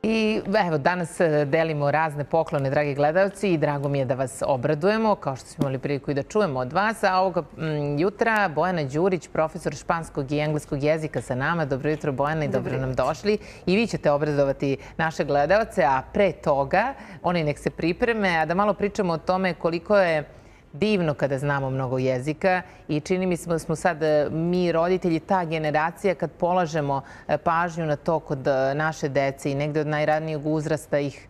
I evo, danas delimo razne poklone, dragi gledalci, i drago mi je da vas obradujemo, kao što smo imali priliku i da čujemo od vas. A ovoga jutra Bojana Đurić, profesor španskog i engleskog jezika sa nama. Dobro jutro, Bojana, i dobro nam došli. I vi ćete obradovati naše gledalce, a pre toga oni nek se pripreme, a da malo pričamo o tome koliko je divno kada znamo mnogo jezika i čini mi se da smo sad mi roditelji ta generacija kad polažemo pažnju na to kod naše dece i negde od najranijeg uzrasta ih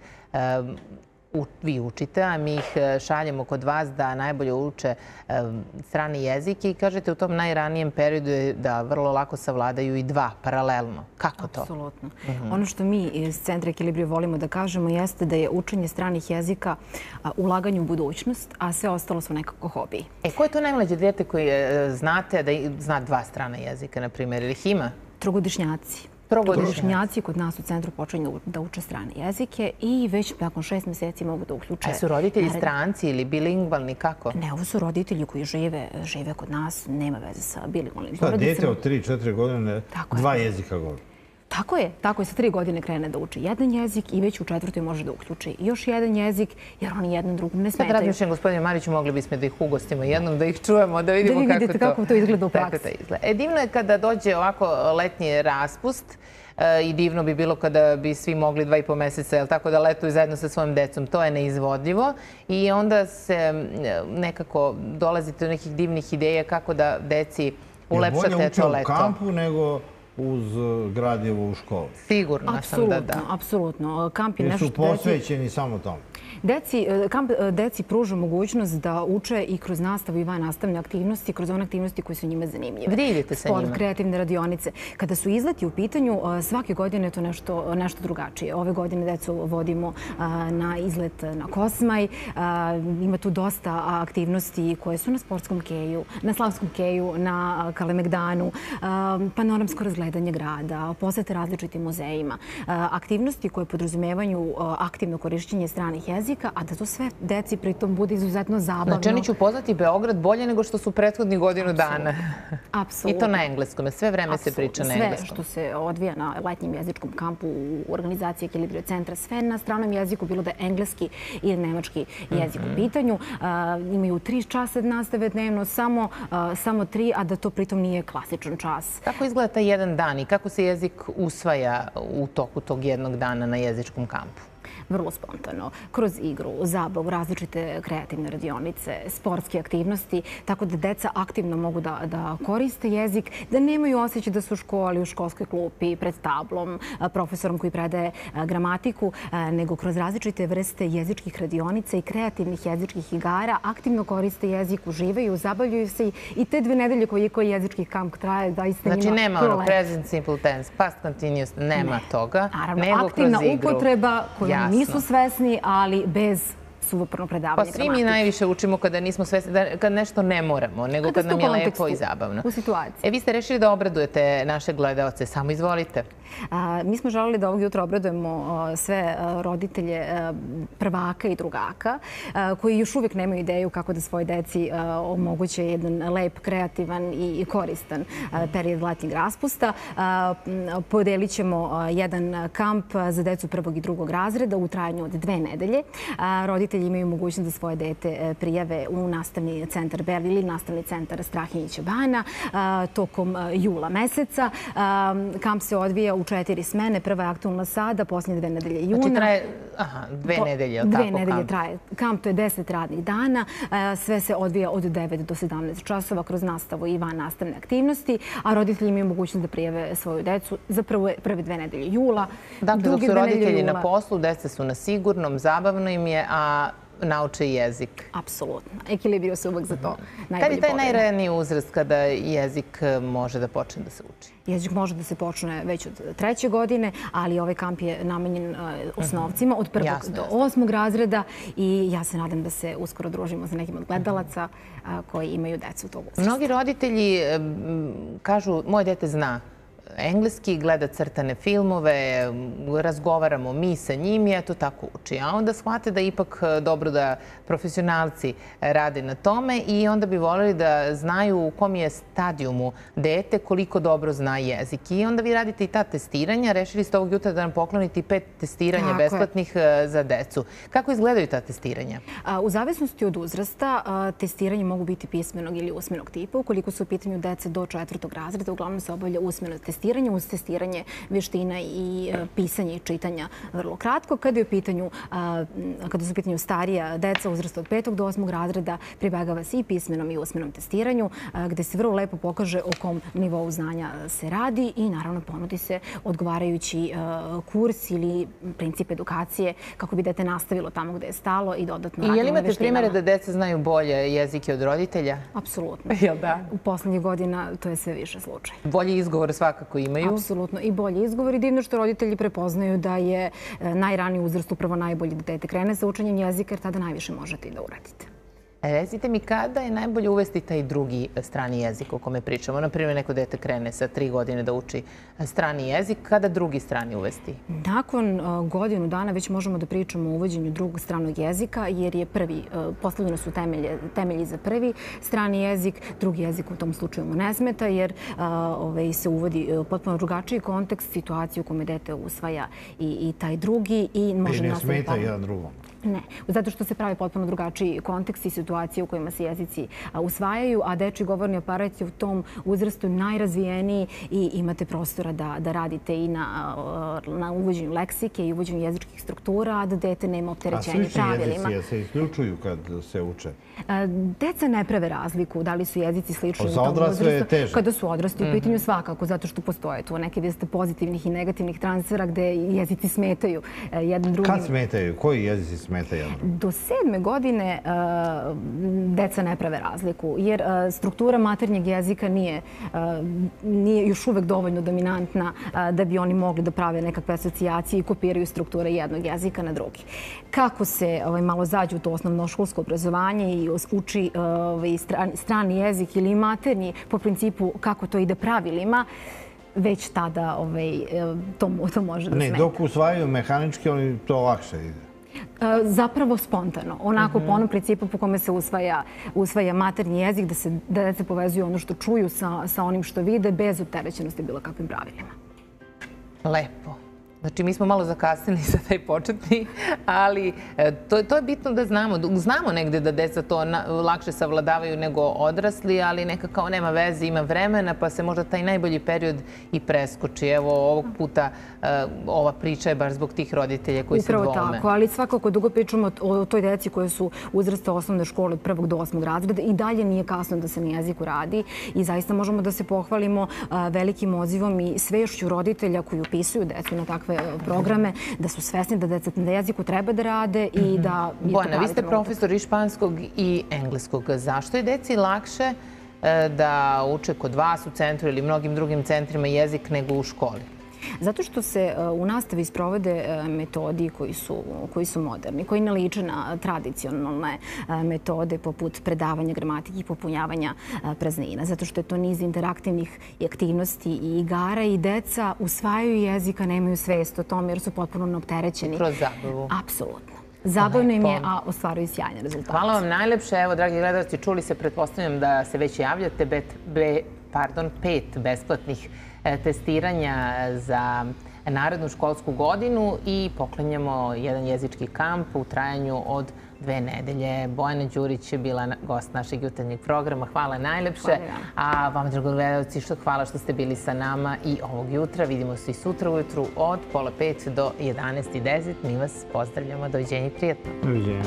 vi učite, a mi ih šaljemo kod vas da najbolje uče strani jezik i kažete u tom najranijem periodu je da vrlo lako savladaju i dva paralelno. Kako to? Apsolutno. Ono što mi iz Centra Ekilibrija volimo da kažemo jeste da je učenje stranih jezika ulaganje u budućnost, a sve ostalo su nekako hobiji. Ko je to najmlađe dete koje znate da zna dva strana jezika, na primjer, ili ih ima? Trogodišnjaci. Trogodišnjaci kod nas u centru počinju da uče strane jezike i već nakon 6 meseci mogu da uključe. A su roditelji stranci ili bilingvalni, kako? Ne, ovo su roditelji koji žive kod nas, nema veze sa bilingvalnim porodicama. porodicama. Dete od 3-4 godine dva jezika govori. Tako je, sa 3 godine krene da uči jedan jezik i već u 4. može da uključi još jedan jezik, jer oni jednom drugom ne smetaju. Sad razmišljam, gospodine Mariću, mogli bismo da ih ugostimo jednom, da ih čujemo, da vidimo kako to izgleda u praksi. Divno je kada dođe ovako letnji raspust i divno bi bilo kada bi svi mogli 2,5 meseca, tako da letuju zajedno sa svojim decom. To je neizvodljivo i onda se nekako dolazite do nekih divnih ideja kako da deci ulepšate to leto. Bolje uče u kampu nego uz gradivo u školu. Sigurno sam da da. Apsolutno. Kamp je jer nešto su posvećeni samo tome. Kamp deci pruža mogućnost da uče i kroz nastavu i van nastavne aktivnosti, kroz one aktivnosti koje su njima zanimljive. Gdje idete sa njima? Sport, kreativne radionice. Kada su izleti u pitanju, svake godine je to nešto drugačije. Ove godine decu vodimo na izlet na Kosmaj. Ima tu dosta aktivnosti koje su na sportskom keju, na slavskom keju, na Kalemegdanu, panoramsko razgledanje grada, posete različitim muzejima. Aktivnosti koje podrazumevaju aktivno korišćenje stranih jezika, a da to sve deci pritom bude izuzetno zabavno. Znači oni će upoznati Beograd bolje nego što su prethodnih godinu dana. Apsolutno. I to na engleskom. Sve vreme se priča na engleskom. Sve što se odvija na letnjem jezičkom kampu u organizaciji Ekilibrija centra, sve na stranom jeziku, bilo da je engleski ili nemački jezik u pitanju. Imaju 3 časa nastave dnevno, samo 3, a da to pritom nije klasičan čas. Kako izgleda taj jedan dan i kako se jezik usvaja u toku tog jednog dana na jezičkom kampu? Vrlo spontano, kroz igru, zabavu, različite kreativne radionice, sportske aktivnosti, tako da deca aktivno mogu da koriste jezik, da nemaju osjećaj da su u školi, u školskoj klupi, pred tablom, profesorom koji predaje gramatiku, nego kroz različite vrste jezičkih radionica i kreativnih jezičkih igara aktivno koriste jezik, uživaju, zabavljaju se i te 2 nedelje koji jezički kamp traje, zaista njima znači nema ono present simple tense, past continuous, nema toga, nego aktivna upotreba koju nisu svesni, ali bez suvoparnog predavanja gramatike. Pa svi mi najviše učimo kada nismo svesni, kad nešto ne moramo, nego kad nam je lepo i zabavno. U situaciji. Vi ste rešili da obradujete naše gledalce. Samo izvolite. Mi smo želeli da ovog jutra obradujemo sve roditelje prvaka i drugaka koji još uvijek nemaju ideju kako da svoje deci omoguće jedan lep, kreativan i koristan period letnjeg raspusta. Podelit ćemo jedan kamp za decu 1. i 2. razreda u trajanju od 2 nedelje. Roditelji imaju mogućnost da svoje dete prijave u nastavni centar Bel ili nastavni centar Strahinjića Bana tokom jula meseca. Kamp se odvija u 4 smene. Prva je aktualna sada, posljednje 2 nedelje juna. Znači traje 2 nedelje, je li tako kamp? 2 nedelje traje kamp, to je 10 radnih dana. Sve se odvija od 9 do 17 časova kroz nastavu i van nastavne aktivnosti, a roditelji imaju mogućnost da prijave svoju decu za prve 2 nedelje jula. Dakle, dok su roditelji na poslu, deca su na sigurnom, zabavno im je, a nauče jezik. Apsolutno. Ekilibrio se uvek za to najbolje Kad je taj najraniji uzrast kada jezik može da počne da se uči? Jezik može da se počne već od 3. godine, ali ovaj kamp je namenjen osnovcima od 1. do 8. razreda i ja se nadam da se uskoro družimo sa nekim od gledalaca koji imaju decu tog uzrasta. Mnogi roditelji kažu, moje dete zna engleski, gleda crtane filmove, razgovaramo mi sa njim i eto tako uči. A onda shvate da je ipak dobro da profesionalci rade na tome i onda bi voljeli da znaju u kom je stadijumu dete, koliko dobro zna jezik. I onda vi radite i ta testiranja. Rešili ste ovog jutra da nam poklonite i 5 testiranja besplatnih za decu. Kako izgledaju ta testiranja? U zavisnosti od uzrasta, testiranje mogu biti pismenog ili usmenog tipa. Ukoliko su u pitanju dece do 4. razreda, uglavnom se obavlja usmeno testiranje, uz testiranje vještina i pisanja i čitanja vrlo kratko. Kada su u pitanju starija deca uzrasta od 5. do 8. razreda, pribegava se i pismenom i usmenom testiranju, gde se vrlo lepo pokaže o kom nivou znanja se radi i naravno ponudi se odgovarajući kurs ili princip edukacije kako bi dete nastavilo tamo gde je stalo i dodatno radilo na vještinama. I je li imate primere da deca znaju bolje jezike od roditelja? Apsolutno. Jel da? U poslednjih godina to je sve više slučaj. Bolji izgovor svakako imaju? Apsolutno. I bolji izgovor. I divno što roditelji prepoznaju da je najraniji uzrast upravo najbolji da dete krene sa učenjem jezika, jer tada najviše možete i da uradite. Recite mi, kada je najbolje uvesti taj drugi strani jezik o kome pričamo? Naprimjer, neko dete krene sa 3 godine da uči strani jezik. Kada drugi strani uvesti? Nakon godinu dana već možemo da pričamo o uvođenju drugog stranog jezika, jer je postavljeno su temelji za prvi strani jezik. Drugi jezik u tom slučaju mu ne smeta, jer se uvodi potpuno drugačiji kontekst, situaciju u kome dete usvaja i taj drugi. I ne smeta jedan drugom? Ne, zato što se pravi potpuno drugačiji kontekst i situacije u kojima se jezici usvajaju, a dečji govorni aparat je u tom uzrastu najrazvijeniji i imate prostora da radite i na uvođenju leksike i uvođenju jezičkih struktura, a da dete nema opterećenje pravilima. A slični jezici se isključuju kad se uče? Deca ne prave razliku da li su jezici slični u tom uzrastu. Za odrasle je teže? Kada su odrasli u pitanju svakako, zato što postoje tu neke vrste pozitivnih i negativnih transfera gde jezici smetaju jedan drugim. Kad smetaju? Koji jezici smetaju? Do 7. godine deca ne prave razliku, jer struktura maternjeg jezika nije još uvek dovoljno dominantna da bi oni mogli da prave nekakve asocijacije i kopiraju strukture jednog jezika na drugi. Kako se malo zađe u to osnovnoškolsko obrazovanje i uči strani jezik ili maternji po principu kako to ide pravilima, već tada to može da smeta. Ne, dok usvajaju mehanički, oni to lakše ide. Zapravo spontano. Onako po onom principu po kome se usvaja maternji jezik, da deca povezuju ono što čuju sa onim što vide, bez opterećenosti bilo kakvim pravilima. Lepo. Znači, mi smo malo zakasnili za taj početni, ali to je bitno da znamo. Znamo negde da deca to lakše savladavaju nego odrasli, ali neka kao nema veze, ima vremena, pa se možda taj najbolji period i preskoči. Evo, ovog puta ova priča je baš zbog tih roditelja koji se dvome. Upravo tako, ali svakako dugo pričamo o toj deci koje su uzrasta osnovne škole od 1. do 8. razreda i dalje nije kasno da se na jeziku radi i zaista možemo da se pohvalimo velikim odzivom i svešću roditelja koji upisuju decu na takve programe, da su svesni da deca na jeziku treba da rade i da... Bojana, vi ste profesor i španskog i engleskog. Zašto je deci lakše da uče kod vas u centru ili mnogim drugim centrima jezik nego u školi? Zato što se u nastavi sprovode metodi koji su moderni, koji ne liče na tradicionalne metode poput predavanja gramatike i popunjavanja praznina. Zato što je to niz interaktivnih aktivnosti i igara i deca usvajaju jezik, a nemaju svest o tome jer su potpuno neopterećeni. Kroz zabavu. Apsolutno. Zabavno im je, a ostvaruju sjajne rezultate. Hvala vam najlepše. Evo, dragi gledalci, čuli se, pretpostavljam da se već javljate, 5 besplatnih testiranja za narednu školsku godinu i poklanjamo jedan jezički kamp u trajanju od 2 nedelje. Bojana Đurić je bila gost našeg jutarnjeg programa. Hvala najlepše. A vam, drago gledalci, hvala što ste bili sa nama i ovog jutra. Vidimo se i sutra ujutru od 4:30 do 11:10. Mi vas pozdravljamo. Doviđenja i prijatno. Doviđenja.